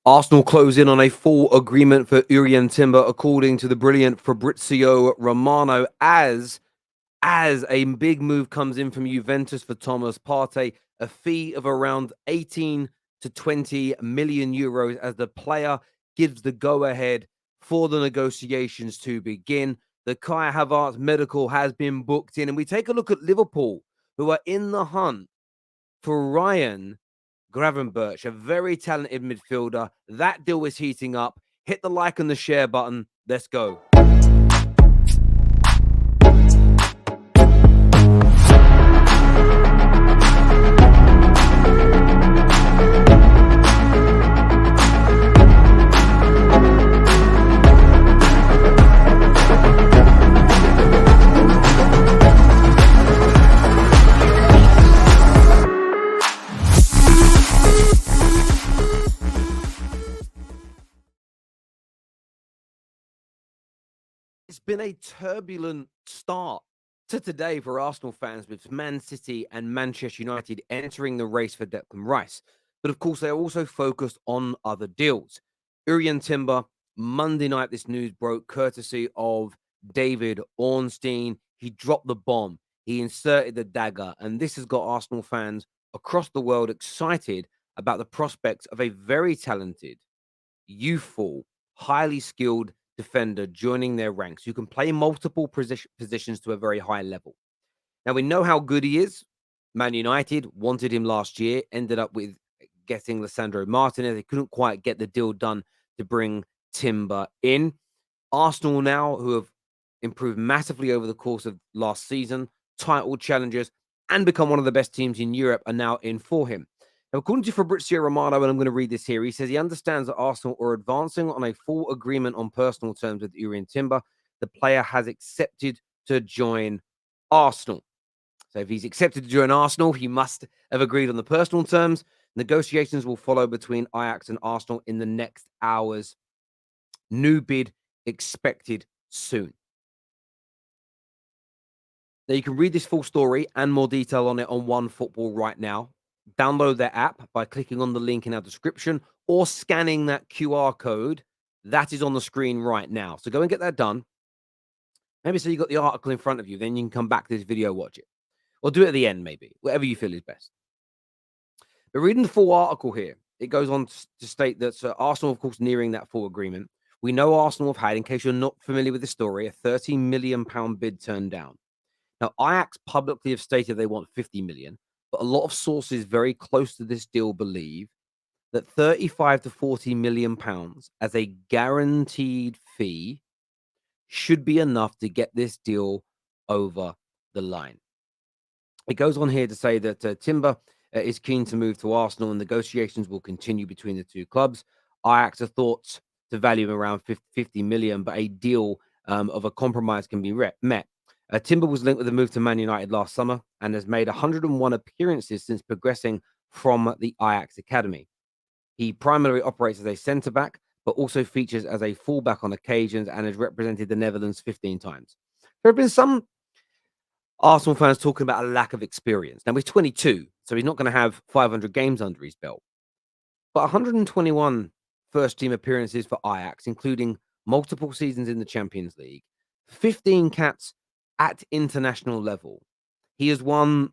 Arsenal close in on a full agreement for Urian Timber, according to the brilliant Fabrizio Romano, as a big move comes in from Juventus for Thomas Partey, a fee of around 18 to 20 million euros as the player gives the go-ahead for the negotiations to begin. The Kai Havertz medical has been booked in, and we take a look at Liverpool, who are in the hunt for Ryan Gravenberch, a very talented midfielder. That deal is heating up. Hit the like and the share button. Let's go. It's been a turbulent start to today for Arsenal fans, with Man City and Manchester United entering the race for Declan Rice. But of course, they're also focused on other deals. Urian Timber, Monday night, this news broke courtesy of David Ornstein. He dropped the bomb. He inserted the dagger. And this has got Arsenal fans across the world excited about the prospects of a very talented, youthful, highly skilled defender joining their ranks who can play multiple positions to a very high level. Now, we know how good he is. Man United wanted him last year, ended up with getting Lisandro Martinez. They couldn't quite get the deal done to bring Timber in. Arsenal now, who have improved massively over the course of last season, title challengers, and become one of the best teams in Europe, are now in for him. Now, according to Fabrizio Romano, and I'm going to read this here, he says he understands that Arsenal are advancing on a full agreement on personal terms with Urian Timber. The player has accepted to join Arsenal. So if he's accepted to join Arsenal, he must have agreed on the personal terms. Negotiations will follow between Ajax and Arsenal in the next hours. New bid expected soon. Now, you can read this full story and more detail on it on OneFootball right now. Download their app by clicking on the link in our description or scanning that QR code that is on the screen right now. So go and get that done. Maybe so you got the article in front of you, then you can come back to this video, watch it. Or do it at the end, maybe, whatever you feel is best. But reading the full article here, it goes on to state that Arsenal, of course, nearing that full agreement. We know Arsenal have had, in case you're not familiar with the story, a £30 million bid turned down. Now, Ajax publicly have stated they want 50 million, but a lot of sources very close to this deal believe that 35 to 40 million pounds as a guaranteed fee should be enough to get this deal over the line. It goes on here to say that Timber is keen to move to Arsenal and negotiations will continue between the two clubs. Ajax are thought to value him around 50 million, but a deal of a compromise can be met. Timber was linked with a move to Man United last summer and has made 101 appearances since progressing from the Ajax academy. He primarily operates as a centre-back, but also features as a fullback on occasions and has represented the Netherlands 15 times. There have been some Arsenal fans talking about a lack of experience. Now, he's 22, so he's not going to have 500 games under his belt. But 121 first-team appearances for Ajax, including multiple seasons in the Champions League, 15 caps at international level. He has won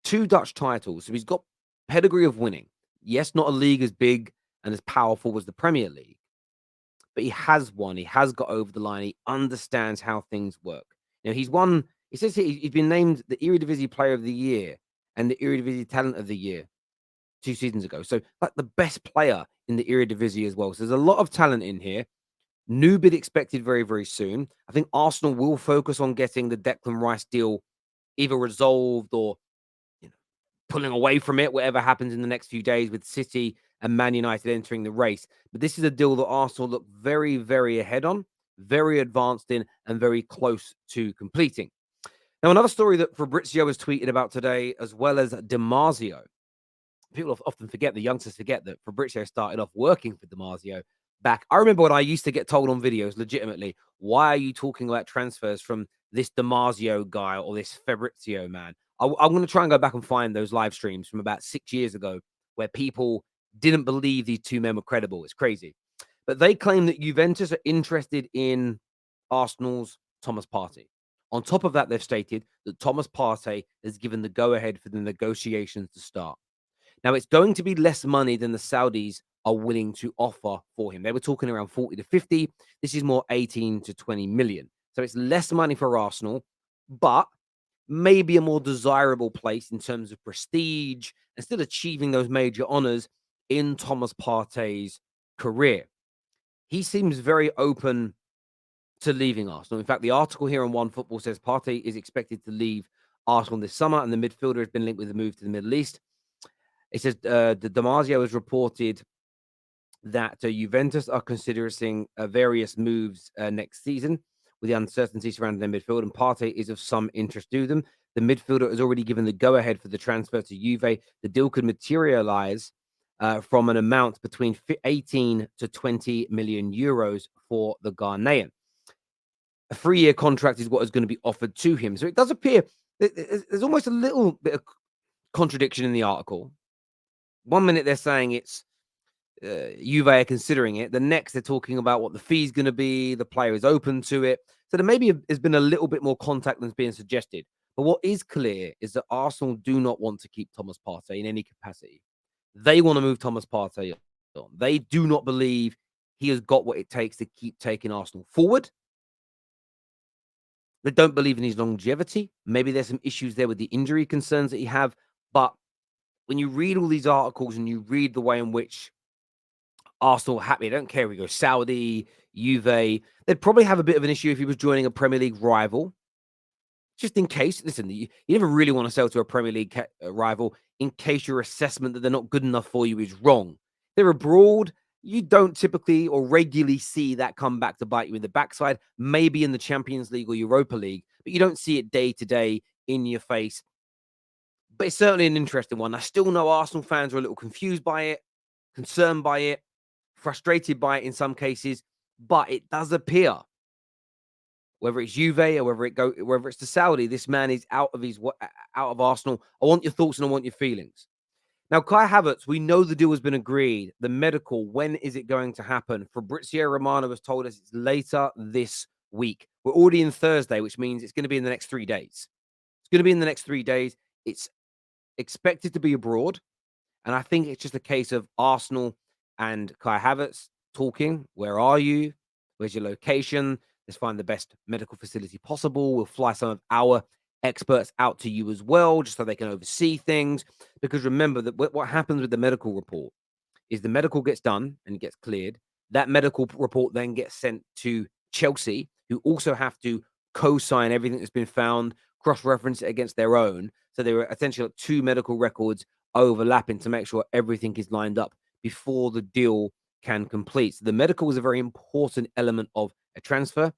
2 Dutch titles, so he's got pedigree of winning. Yes, not a league as big and as powerful as the Premier League, but he has won. He has got over the line. He understands how things work. Now, he's won. It says here he's been named the Eredivisie Player of the Year and the Eredivisie Talent of the Year 2 seasons ago. So, like, the best player in the Eredivisie as well. So there's a lot of talent in here. New bid expected very, very soon. I think Arsenal will focus on getting the Declan Rice deal either resolved or pulling away from it, whatever happens in the next few days, with City and Man United entering the race. But this is a deal that Arsenal look very, very ahead on, very advanced in, and very close to completing. Now, another story that Fabrizio has tweeted about today, as well as DiMarzio. People often forget, the youngsters forget, that Fabrizio started off working for DiMarzio back. I remember when I used to get told on videos, legitimately, why are you talking about transfers from this DiMarzio guy or this Fabrizio man? I'm going to try and go back and find those live streams from about 6 years ago where people didn't believe these two men were credible. It's crazy. But they claim that Juventus are interested in Arsenal's Thomas Partey. On top of that, they've stated that Thomas Partey has given the go-ahead for the negotiations to start. Now, it's going to be less money than the Saudis are willing to offer for him. They were talking around 40 to 50. This is more 18 to 20 million. So it's less money for Arsenal, but maybe a more desirable place in terms of prestige and still achieving those major honors in Thomas Partey's career. He seems very open to leaving Arsenal. In fact, the article here on One Football says Partey is expected to leave Arsenal this summer, and the midfielder has been linked with a move to the Middle East. It says the Damasio has reported that Juventus are considering various moves next season with the uncertainty surrounding their midfield, and Partey is of some interest to them. The midfielder has already given the go-ahead for the transfer to Juve. The deal could materialize from an amount between 18 to 20 million euros for the Ghanaian. A 3-year contract is what is going to be offered to him. So it does appear there's almost a little bit of contradiction in the article. One minute they're saying it's Juve are considering it. The next they're talking about what the fee's going to be. The player is open to it. So there maybe has been a little bit more contact than's being suggested. But what is clear is that Arsenal do not want to keep Thomas Partey in any capacity. They want to move Thomas Partey on. They do not believe he has got what it takes to keep taking Arsenal forward. They don't believe in his longevity. Maybe there's some issues there with the injury concerns that he have. But when you read all these articles and you read the way in which Arsenal are happy, they don't care if we go Saudi, Juve, they'd probably have a bit of an issue if he was joining a Premier League rival. Just in case, listen, you never really want to sell to a Premier League rival in case your assessment that they're not good enough for you is wrong. They're abroad. You don't typically or regularly see that come back to bite you in the backside, maybe in the Champions League or Europa League, but you don't see it day to day in your face. But it's certainly an interesting one. I still know Arsenal fans are a little confused by it, concerned by it, frustrated by it in some cases, but it does appear, whether it's Juve or whether it's the Saudi, this man is out of Arsenal. I want your thoughts and I want your feelings. Now, Kai Havertz, we know the deal has been agreed. The medical, when is it going to happen? Fabrizio Romano has told us it's later this week. We're already in Thursday, which means it's going to be in the next 3 days. It's going to be in the next 3 days. It's expected to be abroad. And I think it's just a case of Arsenal and Kai Havertz talking. Where are you? Where's your location? Let's find the best medical facility possible. We'll fly some of our experts out to you as well, just so they can oversee things. Because remember that what happens with the medical report is the medical gets done and it gets cleared. That medical report then gets sent to Chelsea, who also have to co-sign everything that's been found, cross-reference it against their own. So there are essentially 2 medical records overlapping to make sure everything is lined up before the deal can complete. So the medical is a very important element of a transfer.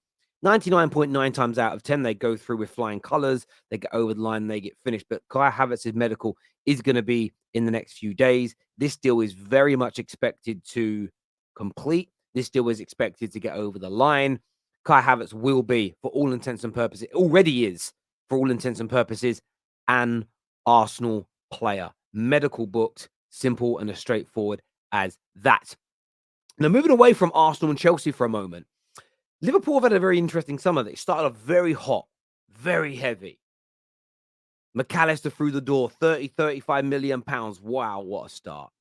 99.9 times out of 10, they go through with flying colors, they get over the line, and they get finished. But Kai Havertz's medical is going to be in the next few days. This deal is very much expected to complete. This deal is expected to get over the line. Kai Havertz will be, for all intents and purposes, it already is, for all intents and purposes, an Arsenal player. Medical booked, simple and as straightforward as that. Now, moving away from Arsenal and Chelsea for a moment, Liverpool have had a very interesting summer. They started off very hot, very heavy. McAllister through the door, 35 million pounds. Wow, what a start.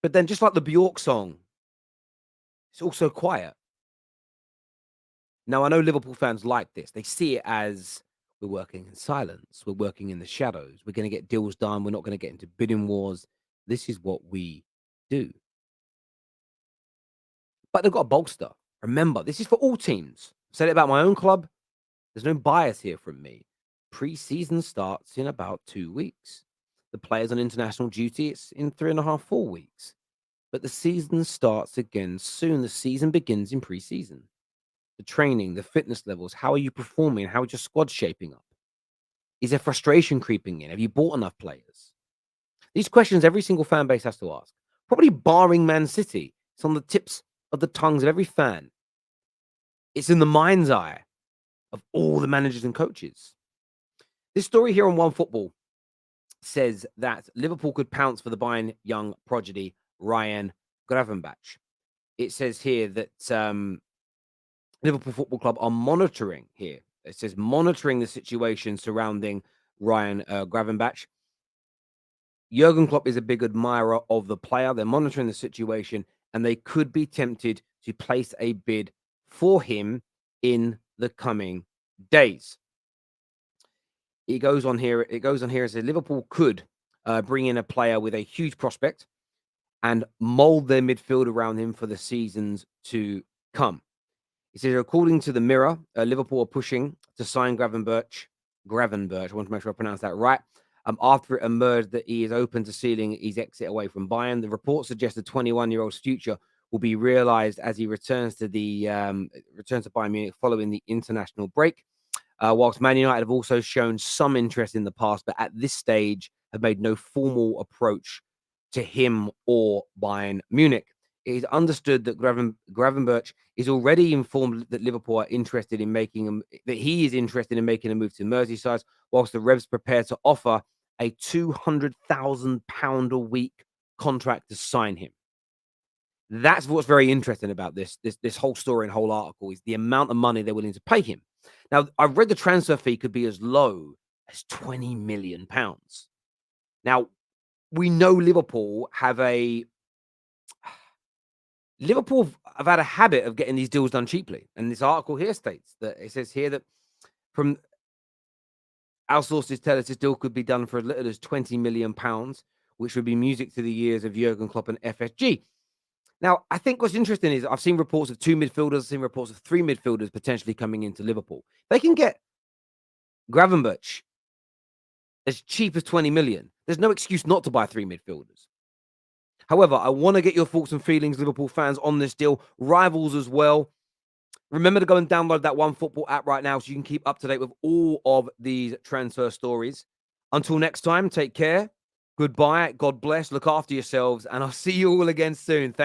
But then just like the Bjork song, it's also quiet. Now, I know Liverpool fans like this. They see it as we're working in silence. We're working in the shadows. We're going to get deals done. We're not going to get into bidding wars. This is what we do. But they've got a bolster. Remember, this is for all teams. I've said it about my own club. There's no bias here from me. Pre-season starts in about 2 weeks. The players on international duty, it's in 3.5, 4 weeks. But the season starts again soon. The season begins in pre-season. The training, the fitness levels, how are you performing? How is your squad shaping up? Is there frustration creeping in? Have you bought enough players? These questions every single fan base has to ask. Probably barring Man City. It's on the tips of the tongues of every fan. It's in the mind's eye of all the managers and coaches. This story here on One Football says that Liverpool could pounce for the Bayern young prodigy Ryan Gravenberch. It says here that Liverpool Football Club are monitoring here. It says monitoring the situation surrounding Ryan Gravenberch. Jurgen Klopp is a big admirer of the player. They're monitoring the situation, and they could be tempted to place a bid for him in the coming days. It goes on here. It says Liverpool could bring in a player with a huge prospect and mold their midfield around him for the seasons to come. It says, according to the Mirror, Liverpool are pushing to sign Gravenberch. I want to make sure I pronounce that right. After it emerged that he is open to sealing his exit away from Bayern, the report suggests the 21-year-old's future will be realised as he returns to Bayern Munich following the international break. Whilst Man United have also shown some interest in the past, but at this stage have made no formal approach to him or Bayern Munich. It is understood that Gravenberch is already informed that Liverpool are interested in making a move to Merseyside, whilst the Revs prepare to offer a £200,000 a week contract to sign him. That's what's very interesting about this whole story and whole article is the amount of money they're willing to pay him. Now, I've read the transfer fee could be as low as £20 million. Now, we know Liverpool have had a habit of getting these deals done cheaply. And this article here states that it says here that from our sources tell us this deal could be done for as little as £20 million, which would be music to the ears of Jurgen Klopp and FSG. Now, I think what's interesting is I've seen reports of 2 midfielders, I've seen reports of 3 midfielders potentially coming into Liverpool. They can get Gravenberch as cheap as 20 million. There's no excuse not to buy 3 midfielders. However, I want to get your thoughts and feelings, Liverpool fans, on this deal. Rivals as well. Remember to go and download that OneFootball app right now so you can keep up to date with all of these transfer stories. Until next time, take care. Goodbye. God bless. Look after yourselves. And I'll see you all again soon.